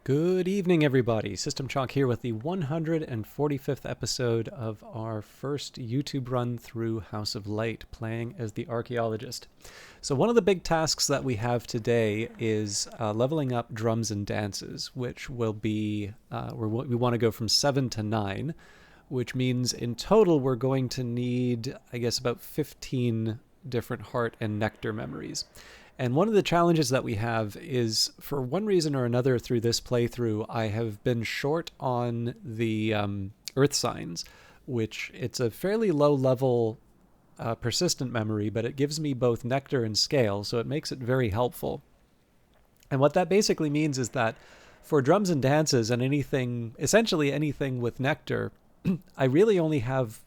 Good evening, everybody. System Chalk here with the 145th episode of our first YouTube run through House of Light, playing as the Archaeologist. So one of the big tasks that we have today is leveling up Drums and Dances, which will be, we want to go from 7 to 9, which means in total we're going to need, I guess, about 15 different heart and nectar memories. And one of the challenges that we have is, for one reason or another through this playthrough, I have been short on the earth signs, which it's a fairly low level persistent memory, but it gives me both nectar and scale, so it makes it very helpful. And what that basically means is that for Drums and Dances and anything, essentially anything with nectar, I really only have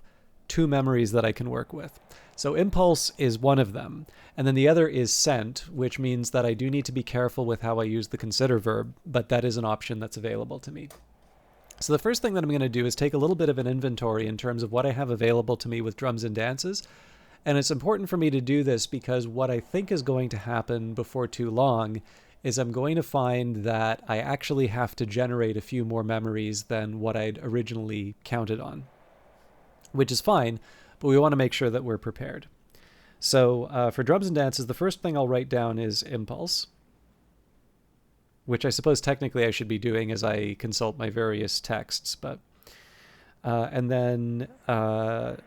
2 memories that I can work with. So Impulse is one of them, and then the other is Scent, which means that I do need to be careful with how I use the consider verb, but that is an option that's available to me. So the first thing that I'm going to do is take a little bit of an inventory in terms of what I have available to me with Drums and Dances, and it's important for me to do this because what I think is going to happen before too long is I'm going to find that I actually have to generate a few more memories than what I'd originally counted on, which is fine, but we want to make sure that we're prepared. So for Drums and Dances, the first thing I'll write down is Impulse, which I suppose technically I should be doing as I consult my various texts. But and then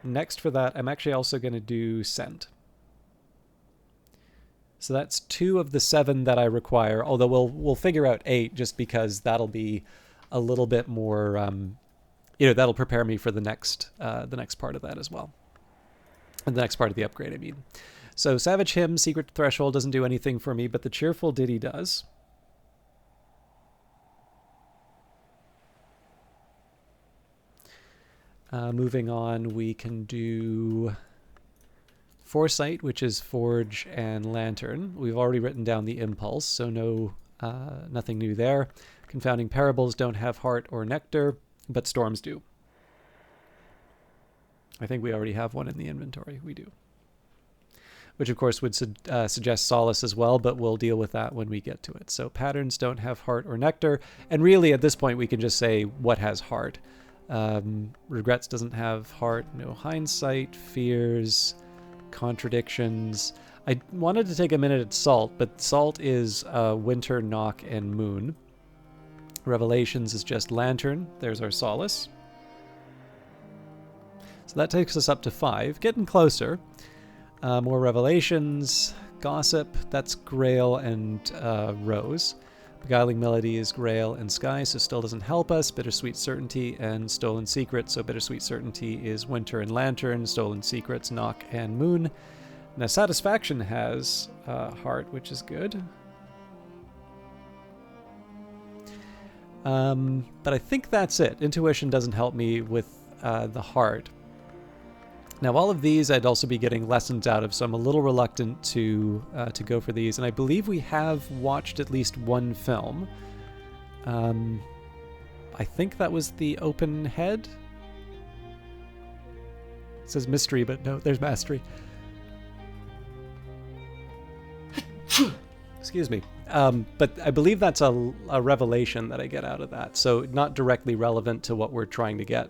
next for that, I'm actually also going to do Scent. So that's 2 of the 7 that I require, although we'll figure out 8 just because that'll be a little bit more, that'll prepare me for the next part of that as well. And the next part of the upgrade, I mean. So Savage Hymn, Secret Threshold doesn't do anything for me, but the Cheerful Ditty does. Moving on, we can do Foresight, which is Forge and Lantern. We've already written down the Impulse, so nothing new there. Confounding Parables don't have Heart or Nectar, but Storms do. I think we already have one in the inventory. We do. Which, of course, would suggest Solace as well, but we'll deal with that when we get to it. So Patterns don't have Heart or Nectar. And really, at this point, we can just say what has Heart. Regrets doesn't have Heart. No Hindsight. Fears. Contradictions. I wanted to take a minute at Salt, but Salt is Winter, Knock, and Moon. Revelations is just Lantern. There's our Solace. So that takes us up to 5, getting closer. More Revelations, Gossip, that's Grail and Rose. Beguiling Melody is Grail and Sky, so still doesn't help us. Bittersweet Certainty and Stolen Secret, so Bittersweet Certainty is Winter and Lantern, Stolen Secrets, Knock and Moon. Now Satisfaction has Heart, which is good. But I think that's it. Intuition doesn't help me with the Heart. Now, all of these I'd also be getting lessons out of, so I'm a little reluctant to go for these. And I believe we have watched at least one film. I think that was The Open Head. It says Mystery, but no, there's Mastery. Excuse me. But I believe that's a revelation that I get out of that, so not directly relevant to what we're trying to get.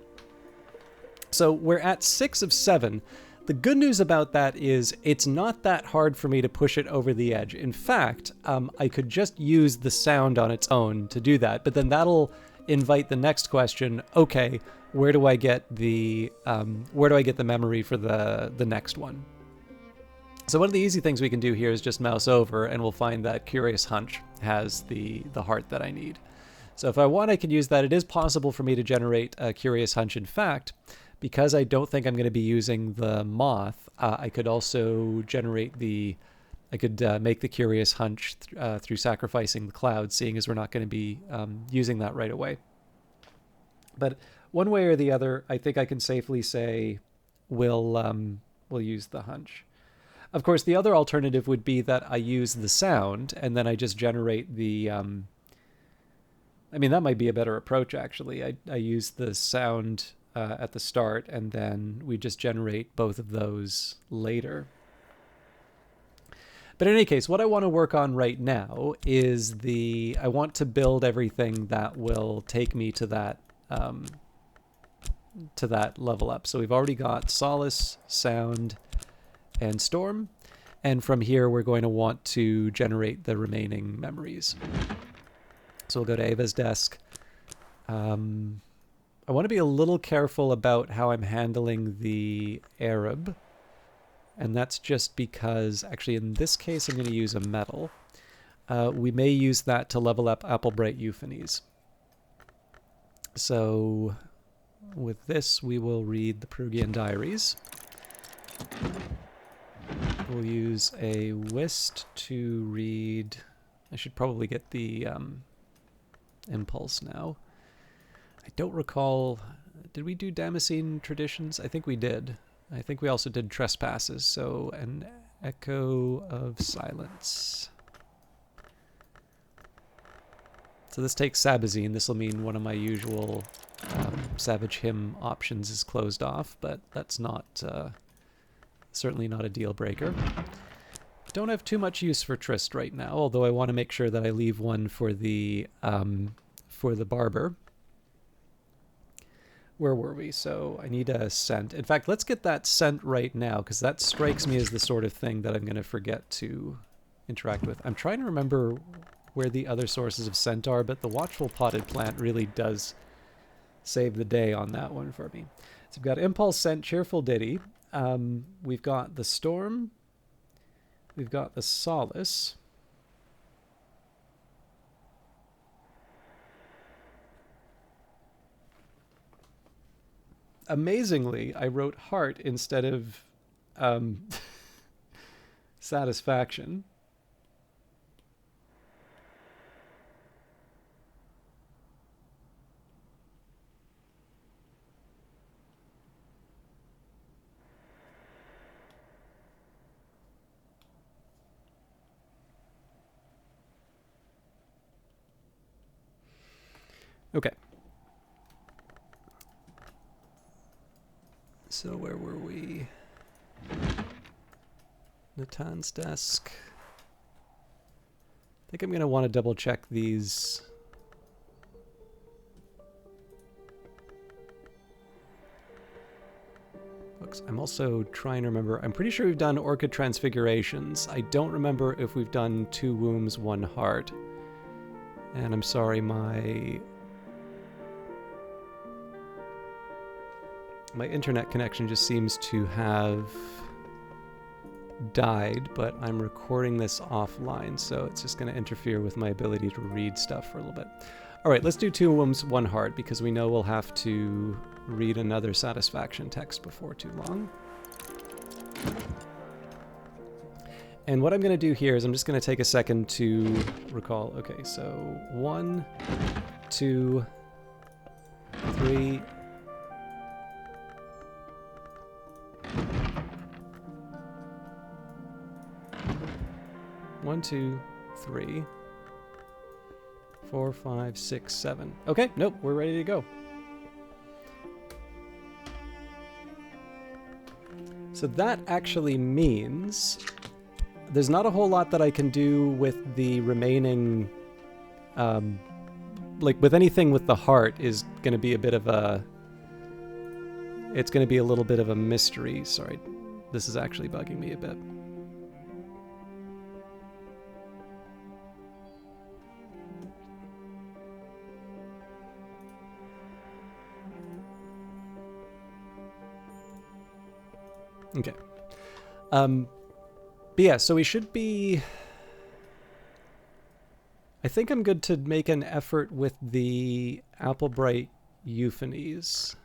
So we're at 6 of 7. The good news about that is it's not that hard for me to push it over the edge. In fact, I could just use the sound on its own to do that, but then that'll invite the next question. Okay, where do I get the memory for the next one? So one of the easy things we can do here is just mouse over, and we'll find that Curious Hunch has the heart that I need. So if I want, I can use that. It is possible for me to generate a Curious Hunch. In fact, because I don't think I'm going to be using the Moth, I could also generate I could make the Curious Hunch through sacrificing the Cloud, seeing as we're not going to be using that right away. But one way or the other, I think I can safely say we'll use the Hunch. Of course, the other alternative would be that I use the sound and then I just generate the... that might be a better approach, actually. I use the sound at the start, and then we just generate both of those later. But in any case, what I want to work on right now is I want to build everything that will take me to that level up. So we've already got Solace, Sound, and Storm. And from here, we're going to want to generate the remaining memories. So we'll go to Ava's desk. I want to be a little careful about how I'm handling the Arab. And that's just because, actually, in this case, I'm going to use a metal. We may use that to level up Applebright Euphonies. So with this, we will read the Perugian Diaries. We'll use a whist to read... I should probably get the impulse now. I don't recall... Did we do Damascene Traditions? I think we did. I think we also did Trespasses, so an Echo of Silence. So this takes Sabazine. This will mean one of my usual Savage Hymn options is closed off, but that's not certainly not a deal breaker. Don't have too much use for Trist right now, although I want to make sure that I leave one for the Barber. Where were we? So I need a scent. In fact, let's get that scent right now, because that strikes me as the sort of thing that I'm going to forget to interact with. I'm trying to remember where the other sources of scent are, but the Watchful Potted Plant really does save the day on that one for me. So we've got Impulse, Scent, Cheerful Ditty. We've got the Storm. We've got the Solace. Amazingly, I wrote Heart instead of Satisfaction. Okay. So where were we? Natan's desk. I think I'm going to want to double check these. Books. I'm also trying to remember. I'm pretty sure we've done Orchid Transfigurations. I don't remember if we've done 2 Wombs, 1 Heart. And I'm sorry, my internet connection just seems to have died, but I'm recording this offline, so it's just going to interfere with my ability to read stuff for a little bit. All right, let's do 2 Wombs, 1 Heart, because we know we'll have to read another Satisfaction text before too long. And what I'm going to do here is I'm just going to take a second to recall. Okay, so 1, 2, 3... 1, 2, 3, 4, 5, 6, 7. Okay, nope, we're ready to go. So that actually means there's not a whole lot that I can do with the remaining, like with anything with the heart is going to be a bit of a, it's going to be a little bit of a mystery. Sorry, this is actually bugging me a bit. Okay. But yeah, so we should be... I think I'm good to make an effort with the Applebright Euphonies.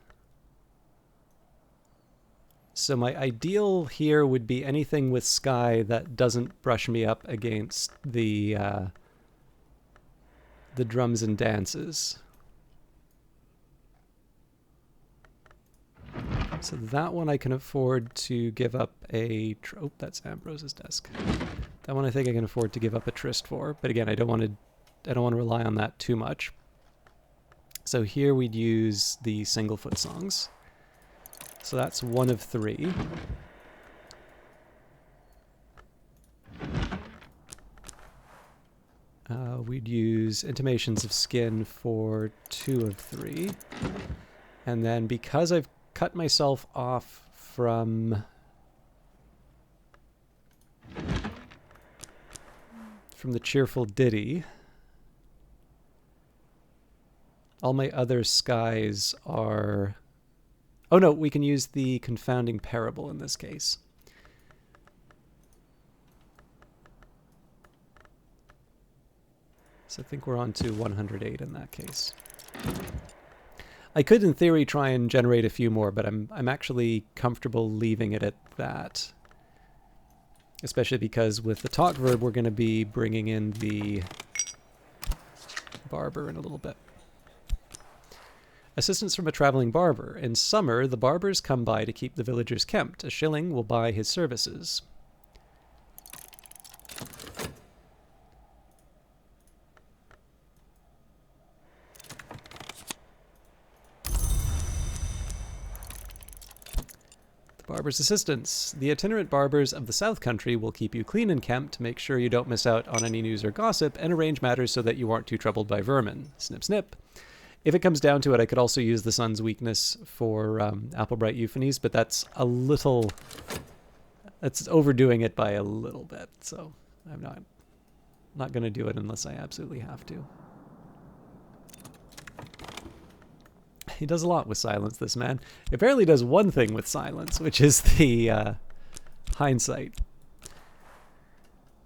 So my ideal here would be anything with Sky that doesn't brush me up against the drums and dances. So that one I can afford to give up a... Oh, that's Ambrose's desk. That one I think I can afford to give up a Trist for. But again, I don't want to rely on that too much. So here we'd use the Singlefoot songs. So that's 1 of 3. We'd use intimations of skin for 2 of 3. And then because I've cut myself off from the cheerful ditty, all my other skies are... Oh no, we can use the confounding parable in this case. So I think we're on to 108 in that case. I could, in theory, try and generate a few more, but I'm actually comfortable leaving it at that. Especially because with the talk verb, we're going to be bringing in the barber in a little bit. Assistance from a traveling barber. In summer, the barbers come by to keep the villagers kempt. A shilling will buy his services. Barber's assistance. The itinerant barbers of the South Country will keep you clean and kempt, make sure you don't miss out on any news or gossip, and arrange matters so that you aren't too troubled by vermin. Snip, snip. If it comes down to it, I could also use the sun's weakness for Applebright Euphonies, but that's a little... That's overdoing it by a little bit, so I'm not going to do it unless I absolutely have to. He does a lot with silence, this man. He apparently does one thing with silence, which is the hindsight.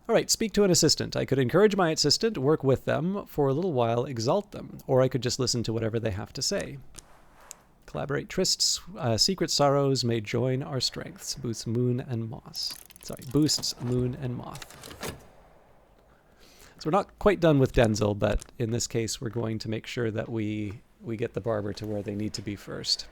All right, speak to an assistant. I could encourage my assistant, work with them, for a little while exalt them, or I could just listen to whatever they have to say. Collaborate trysts, secret sorrows may join our strengths. Boosts moon and moss. Sorry, boosts moon and moth. So we're not quite done with Denzel, but in this case, we're going to make sure that we get the barber to where they need to be first.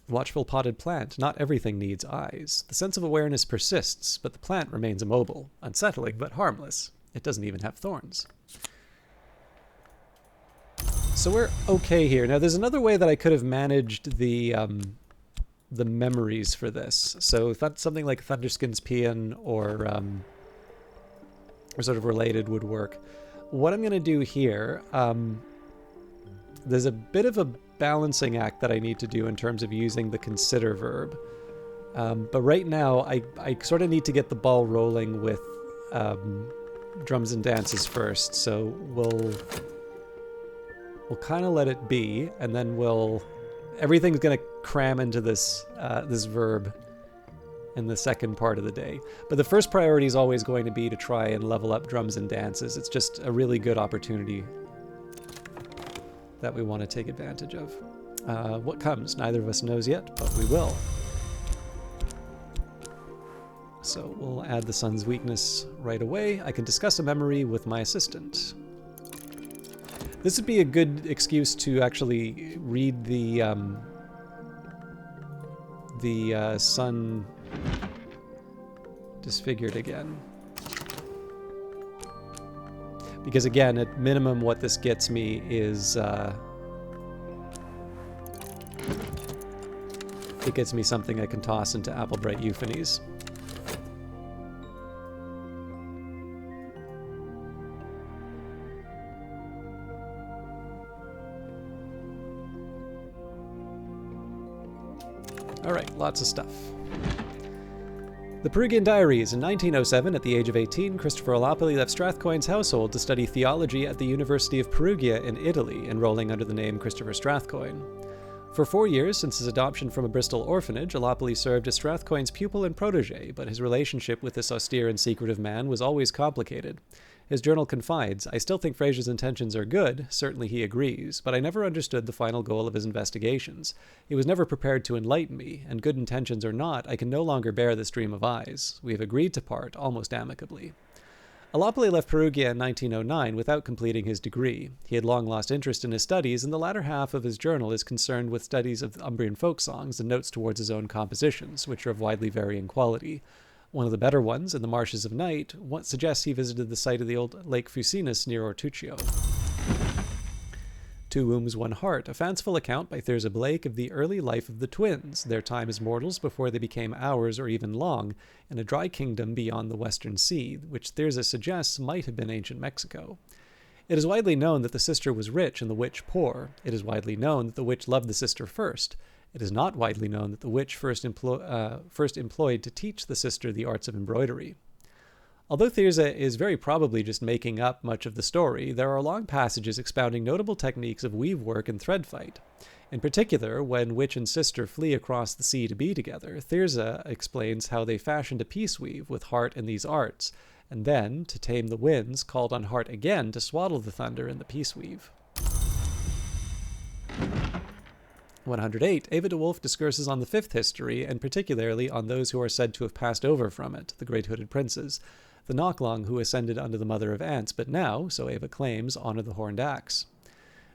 Watchful potted plant. Not everything needs eyes. The sense of awareness persists, but the plant remains immobile, unsettling but harmless. It doesn't even have thorns. So we're okay here. Now there's another way that I could have managed the memories for this. So something like Thunderskin's Paean or sort of related would work. What I'm going to do here, there's a bit of a balancing act that I need to do in terms of using the consider verb. But right now, I sort of need to get the ball rolling with drums and dances first. So we'll kind of let it be, and then everything's going to cram into this this verb in the second part of the day. But the first priority is always going to be to try and level up drums and dances. It's just a really good opportunity that we want to take advantage of. What comes? Neither of us knows yet, but we will. So we'll add the sun's weakness right away. I can discuss a memory with my assistant. This would be a good excuse to actually read the sun disfigured again. Because again, at minimum, what this gets me is it gets me something I can toss into Applebright Euphonies. All right, lots of stuff. The Perugian Diaries. In 1907, at the age of 18, Christopher Olapoli left Strathcoyne's household to study theology at the University of Perugia in Italy, enrolling under the name Christopher Strathcoyne. For 4 years since his adoption from a Bristol orphanage, Olapoli served as Strathcoyne's pupil and protege, but his relationship with this austere and secretive man was always complicated. His journal confides, "I still think Fraser's intentions are good, certainly he agrees, but I never understood the final goal of his investigations. He was never prepared to enlighten me, and good intentions or not, I can no longer bear this stream of eyes. We have agreed to part, almost amicably." Olapoli left Perugia in 1909 without completing his degree. He had long lost interest in his studies, and the latter half of his journal is concerned with studies of Umbrian folk songs and notes towards his own compositions, which are of widely varying quality. One of the better ones, In the Marshes of Night, suggests he visited the site of the old Lake Fucinus near Ortuccio. Two Wombs, One Heart, a fanciful account by Thirza Blake of the early life of the twins, their time as mortals before they became hours or even long, in a dry kingdom beyond the Western Sea, which Thirza suggests might have been ancient Mexico. It is widely known that the sister was rich and the witch poor. It is widely known that the witch loved the sister first. It is not widely known that the witch first employed to teach the sister the arts of embroidery. Although Thirza is very probably just making up much of the story, there are long passages expounding notable techniques of weave work and thread fight. In particular, when witch and sister flee across the sea to be together, Thirza explains how they fashioned a peace weave with Heart and these arts, and then, to tame the winds, called on Heart again to swaddle the thunder in the peace weave. 108. Eva de Wolf discourses on the fifth history, and particularly on those who are said to have passed over from it, the Great Hooded Princes, the Knocklong who ascended unto the Mother of Ants, but now, so Eva claims, honor the Horned Axe.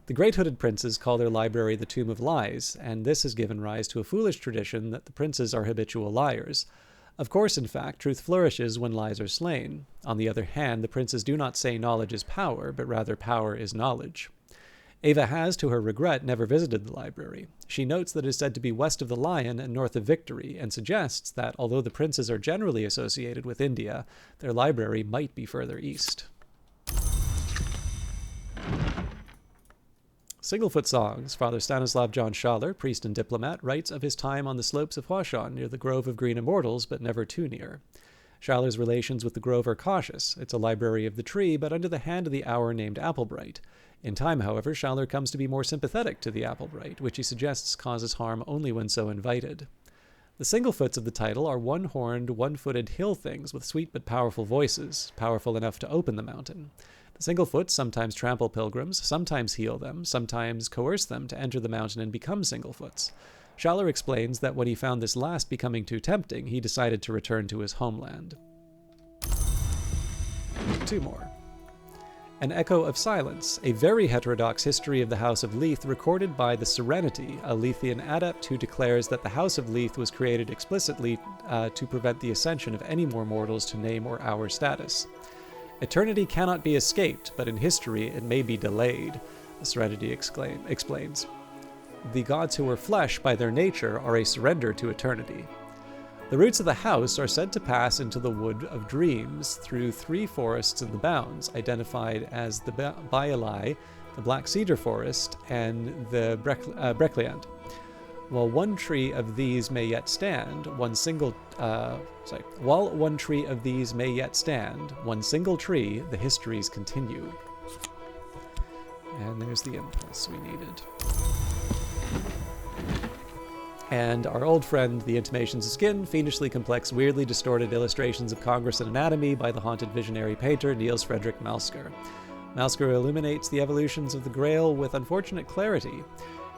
The Great Hooded Princes call their library the Tomb of Lies, and this has given rise to a foolish tradition that the princes are habitual liars. Of course, in fact, truth flourishes when lies are slain. On the other hand, the princes do not say knowledge is power, but rather power is knowledge. Eva has, to her regret, never visited the library. She notes that it is said to be west of the Lion and north of Victory, and suggests that, although the princes are generally associated with India, their library might be further east. Singlefoot Songs. Father Stanislav John Schaller, priest and diplomat, writes of his time on the slopes of Huashan near the Grove of Green Immortals, but never too near. Schaller's relations with the grove are cautious. It's a library of the tree, but under the hand of the hour named Applebright. In time, however, Schaller comes to be more sympathetic to the Applebright, which he suggests causes harm only when so invited. The Singlefoots of the title are one-horned, one-footed hill things with sweet but powerful voices, powerful enough to open the mountain. The Singlefoots sometimes trample pilgrims, sometimes heal them, sometimes coerce them to enter the mountain and become Singlefoots. Schaller explains that when he found this last becoming too tempting, he decided to return to his homeland. 2 more. An Echo of Silence, a very heterodox history of the House of Leith recorded by the Serenity, a Leithian adept who declares that the House of Leith was created explicitly to prevent the ascension of any more mortals to name or hour status. Eternity cannot be escaped, but in history it may be delayed, the Serenity explains. The gods who are flesh by their nature are a surrender to eternity. The roots of the house are said to pass into the Wood of Dreams through 3 forests in the bounds, identified as the Bailai, the Black Cedar Forest, and the Breckliant. While one tree of these may yet stand, one single tree, the histories continue. And there's the impulse we needed. And our old friend, The Intimations of Skin, fiendishly complex, weirdly distorted illustrations of Congress and anatomy by the haunted visionary painter Niels Fredrik Malsker. Malsker illuminates the evolutions of the Grail with unfortunate clarity.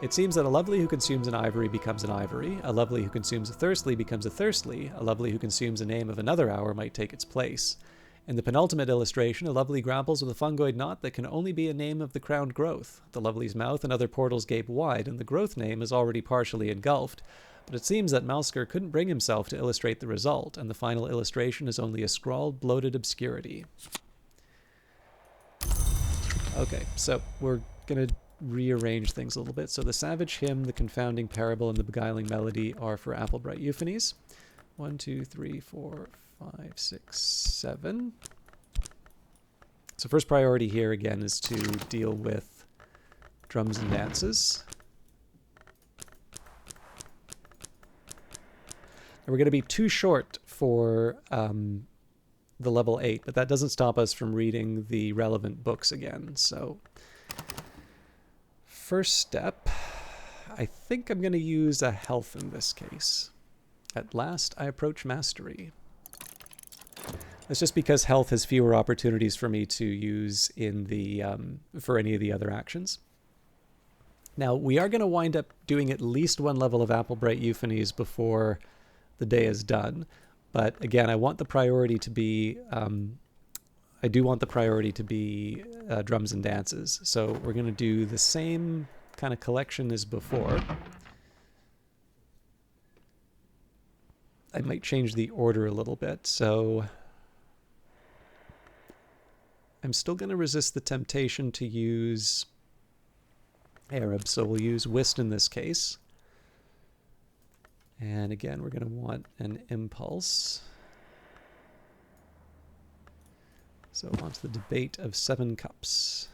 It seems that a lovely who consumes an ivory becomes an ivory, a lovely who consumes a thirstly becomes a thirstly, a lovely who consumes a name of another hour might take its place. In the penultimate illustration, a lovely grapples with a fungoid knot that can only be a name of the crowned growth. The lovely's mouth and other portals gape wide, and the growth name is already partially engulfed, but it seems that Malsker couldn't bring himself to illustrate the result, and the final illustration is only a scrawled, bloated obscurity. Okay, so we're going to rearrange things a little bit. So the Savage Hymn, the Confounding Parable, and the Beguiling Melody are for Applebright Euphonies. 1, 2, 3, 4, 5, 6, 7. So first priority here again is to deal with drums and dances. And we're going to be too short for the level 8, but that doesn't stop us from reading the relevant books again. So first step, I think I'm going to use a health in this case. At last I approach mastery. That's just because health has fewer opportunities for me to use in the for any of the other actions. Now, we are going to wind up doing at least 1 level of Applebright Euphonies before the day is done. But again, I want the priority to be, I do want the priority to be drums and dances. So we're going to do the same kind of collection as before. I might change the order a little bit. So I'm still going to resist the temptation to use Arab, so we'll use whist in this case. And again, we're going to want an impulse. So on to the debate of 7 cups.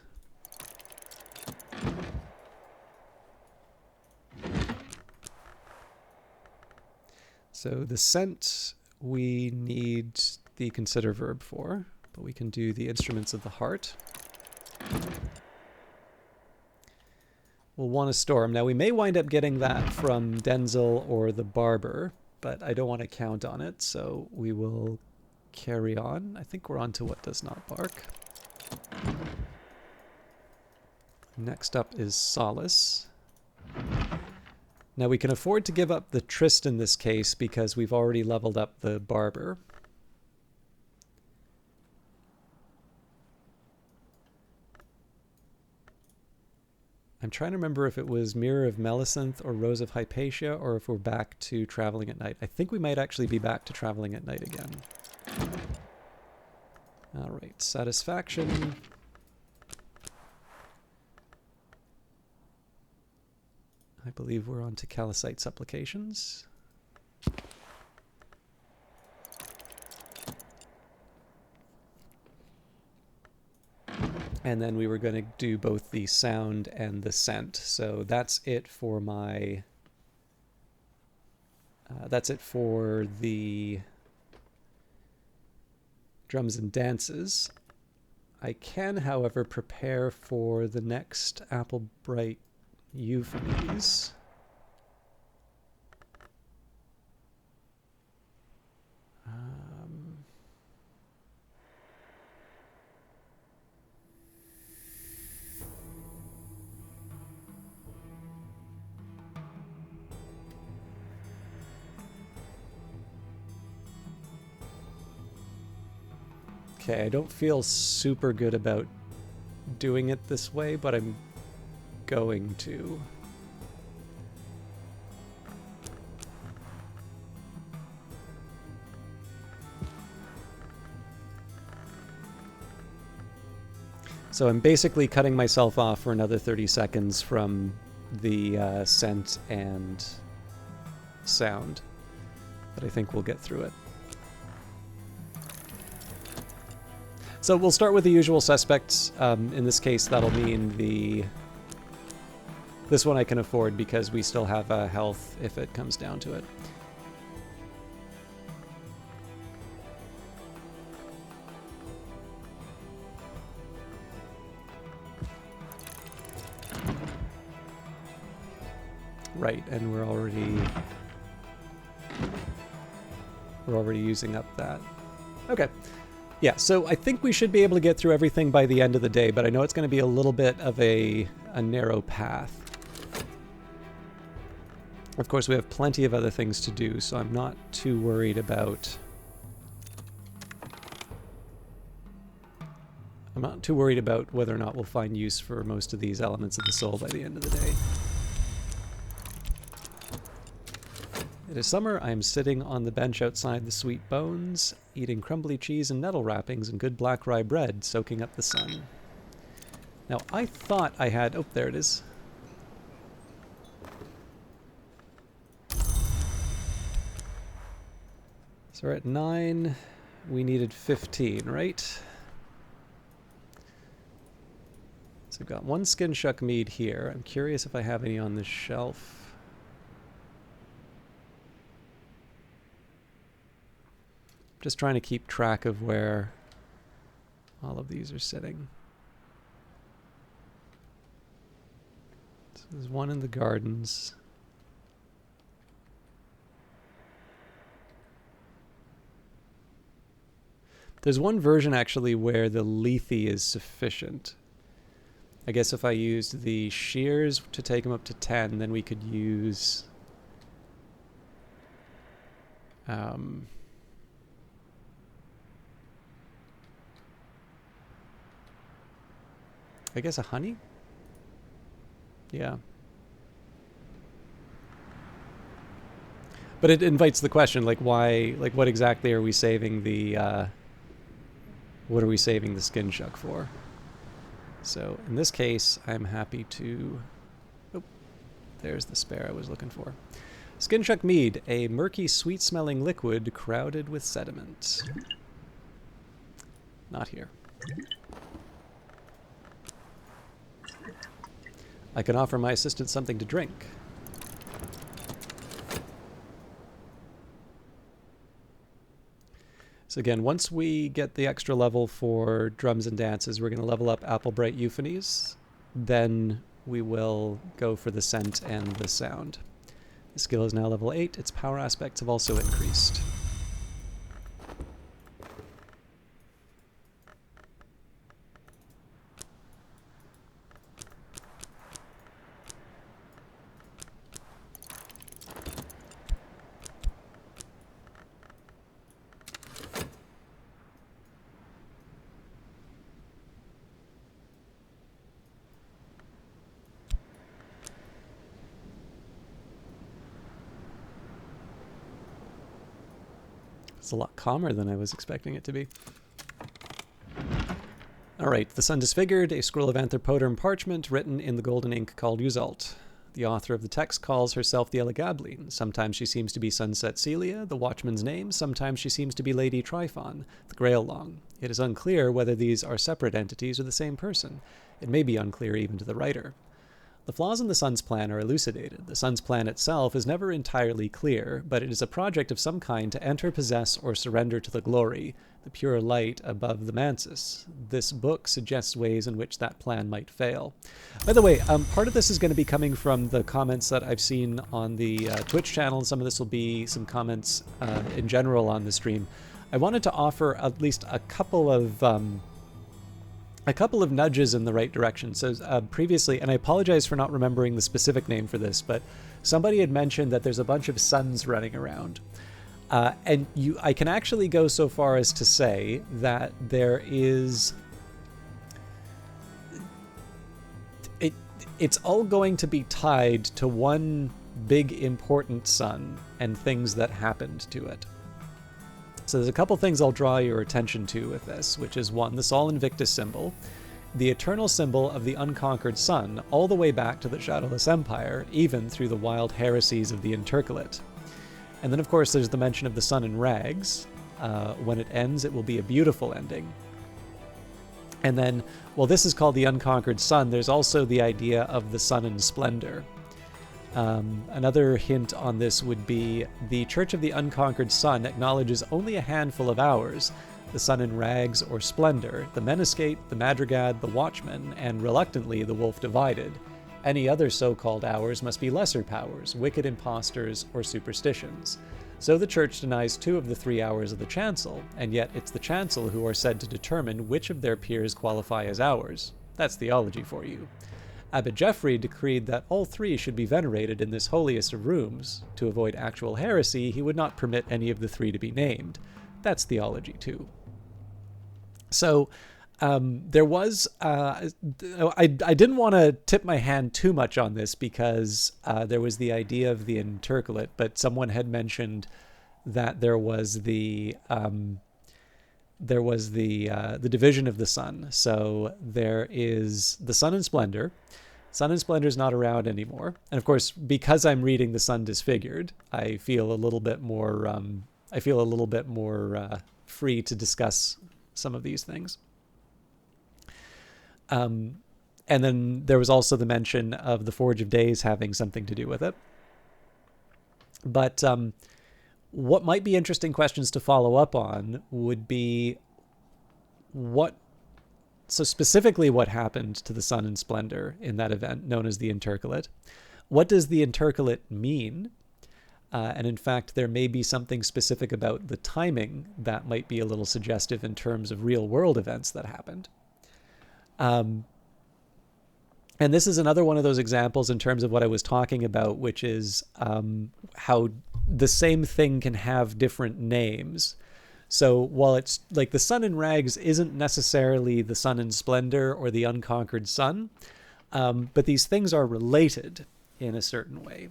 So the scent we need the consider verb for, but we can do the instruments of the heart. We'll want a storm. Now we may wind up getting that from Denzel or the barber, but I don't want to count on it, so we will carry on. I think we're on to what does not bark. Next up is solace. Now we can afford to give up the tryst in this case because we've already leveled up the barber. I'm trying to remember if it was Mirror of Melisandre or Rose of Hypatia, or if we're back to Traveling at Night. I think we might actually be back to Traveling at Night again. All right, Satisfaction. I believe we're on to Callicite Supplications. And then we were going to do both the sound and the scent. So that's it for my... that's it for the drums and dances. I can, however, prepare for the next Applebright Euphonies. Okay, I don't feel super good about doing it this way, but I'm going to. So I'm basically cutting myself off for another 30 seconds from the scent and sound, but I think we'll get through it. So we'll start with the usual suspects. In this case, that'll mean this one I can afford because we still have health if it comes down to it. Right, and we're already using up that. Okay. Yeah, so I think we should be able to get through everything by the end of the day, but I know it's going to be a little bit of a narrow path. Of course, we have plenty of other things to do, so I'm not too worried about... whether or not we'll find use for most of these elements of the soul by the end of the day. It is summer. I am sitting on the bench outside the Sweet Bones, eating crumbly cheese and nettle wrappings and good black rye bread, soaking up the sun. Now, I thought I had... Oh, there it is. So we're at 9. We needed 15, right? So we've got 1 Skin Shuck mead here. I'm curious if I have any on this shelf. Just trying to keep track of where all of these are sitting. So there's 1 in the gardens. There's 1 version actually where the lethe is sufficient. I guess if I used the shears to take them up to 10, then we could use... I guess a honey? Yeah. But it invites the question, like, why, like, what exactly are we saving the, what are we saving the Skin Shuck for? So, in this case, I'm happy to There's the spare I was looking for. Skinchuck mead, a murky, sweet-smelling liquid crowded with sediment. Not here. I can offer my assistant something to drink. So again, once we get the extra level for drums and dances, we're going to level up Applebright Euphonies. Then we will go for the scent and the sound. The skill is now level 8. Its power aspects have also increased. It's a lot calmer than I was expecting it to be. Alright, The Sun Disfigured, a scroll of anthropoderm parchment written in the golden ink called Yuzalt. The author of the text calls herself the Elegabline. Sometimes she seems to be Sunset Celia, the Watchman's name. Sometimes she seems to be Lady Tryphon, the Grail-Long. It is unclear whether these are separate entities or the same person. It may be unclear even to the writer. The flaws in the Sun's plan are elucidated. The Sun's plan itself is never entirely clear, but it is a project of some kind to enter, possess, or surrender to the glory, the pure light above the mansis. This book suggests ways in which that plan might fail. By the way, part of this is going to be coming from the comments that I've seen on the Twitch channel, and some of this will be some comments in general on the stream. I wanted to offer at least a couple of nudges in the right direction. So previously, and I apologize for not remembering the specific name for this, but somebody had mentioned that there's a bunch of suns running around. And I can actually go so far as to say that there is... It's all going to be tied to one big important sun and things that happened to it. So there's a couple things I'll draw your attention to with this, which is one, the Sol Invictus symbol, the eternal symbol of the unconquered sun, all the way back to the Shadowless Empire, even through the wild heresies of the Intercalate. And then, of course, there's the mention of the sun in rags. When it ends, it will be a beautiful ending. And then, well, this is called the unconquered sun. There's also the idea of the sun in splendor. Another hint on this would be the Church of the Unconquered Sun acknowledges only a handful of hours, the sun in rags or splendor, the Menescate, the Madrigad, the Watchman, and reluctantly the Wolf Divided. Any other so-called hours must be lesser powers, wicked impostors, or superstitions. So the Church denies 2 of the 3 hours of the Chancel, and yet it's the Chancel who are said to determine which of their peers qualify as hours. That's theology for you. Abbot Geoffrey decreed that all 3 should be venerated in this holiest of rooms. To avoid actual heresy, he would not permit any of the 3 to be named. That's theology too. So there was... I didn't want to tip my hand too much on this because there was the idea of the intercalate, but someone had mentioned that there was the division of the sun. So there is the sun in splendor. Sun in splendor is not around anymore, and of course, because I'm reading the Sun Disfigured, I feel a little bit more. Free to discuss some of these things. And then there was also the mention of the Forge of Days having something to do with it. But what might be interesting questions to follow up on would be so specifically what happened to the sun in splendor in that event known as the Intercalate. What does the Intercalate mean? And in fact, there may be something specific about the timing that might be a little suggestive in terms of real world events that happened. And this is another one of those examples in terms of what I was talking about, which is how the same thing can have different names. So while it's like the sun in rags isn't necessarily the sun in splendor or the unconquered sun, but these things are related in a certain way.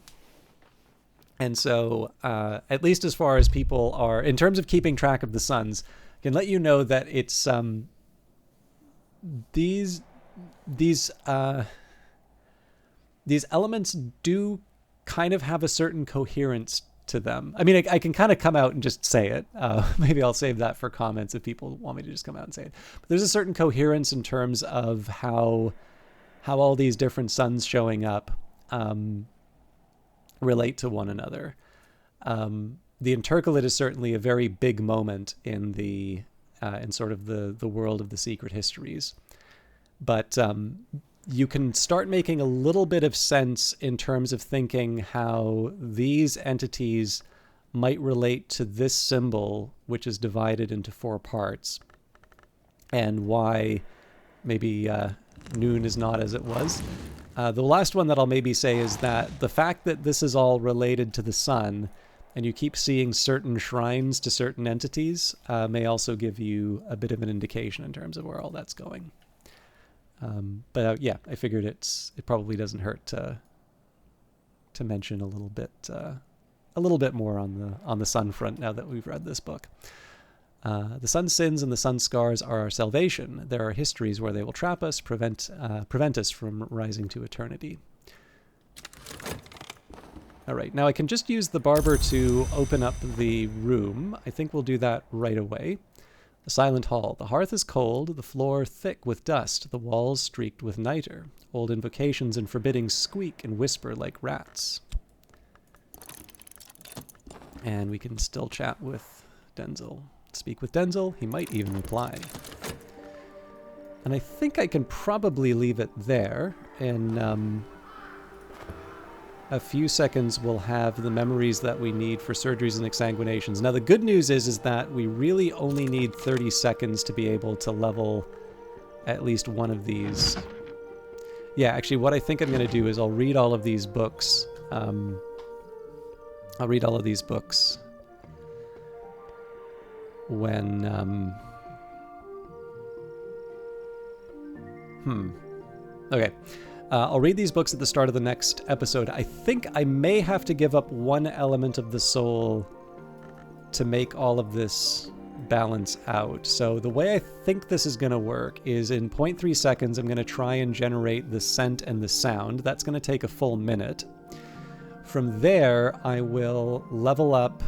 And so at least as far as people are, in terms of keeping track of the suns, I can let you know that it's these elements do kind of have a certain coherence to them. I mean, I can kind of come out and just say it. Maybe I'll save that for comments if people want me to just come out and say it. But there's a certain coherence in terms of how all these different suns showing up relate to one another. The intercalate is certainly a very big moment in in sort of the world of the secret histories. But you can start making a little bit of sense in terms of thinking how these entities might relate to this symbol, which is divided into 4 parts, and why maybe noon is not as it was. The last one that I'll maybe say is that the fact that this is all related to the sun, and you keep seeing certain shrines to certain entities, may also give you a bit of an indication in terms of where all that's going. But yeah, I figured it probably doesn't hurt to mention a little bit more on the sun front now that we've read this book. The sun's sins and the sun's scars are our salvation. There are histories where they will trap us, prevent us from rising to eternity. All right, now I can just use the barber to open up the room. I think we'll do that right away. The silent hall. The hearth is cold, the floor thick with dust, the walls streaked with niter. Old invocations and forbiddings squeak and whisper like rats. And we can still chat with Denzel. Speak with Denzel, he might even reply. And I think I can probably leave it there. In a few seconds, we'll have the memories that we need for surgeries and exsanguinations. Now, the good news is that we really only need 30 seconds to be able to level at least one of these. Yeah, actually, what I think I'm going to do is I'll read all of these books. I'll read all of these books when... Okay. I'll read these books at the start of the next episode. I think I may have to give up one element of the soul to make all of this balance out. So the way I think this is going to work is in 0.3 seconds, I'm going to try and generate the scent and the sound. That's going to take a full minute. From there, I will level up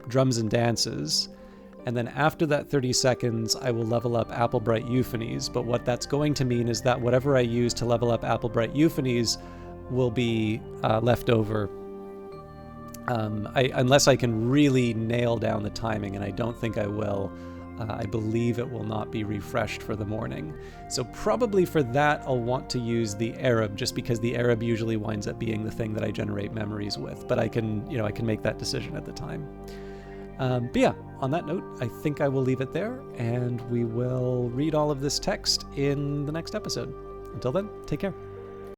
drums and dances. And then after that 30 seconds, I will level up Applebright Euphonies. But what that's going to mean is that whatever I use to level up Applebright Euphonies will be left over. Unless I can really nail down the timing, and I don't think I will. I believe it will not be refreshed for the morning. So probably for that, I'll want to use the Arab, just because the Arab usually winds up being the thing that I generate memories with. But I can make that decision at the time. But yeah, on that note, I think I will leave it there, and we will read all of this text in the next episode. Until then, take care.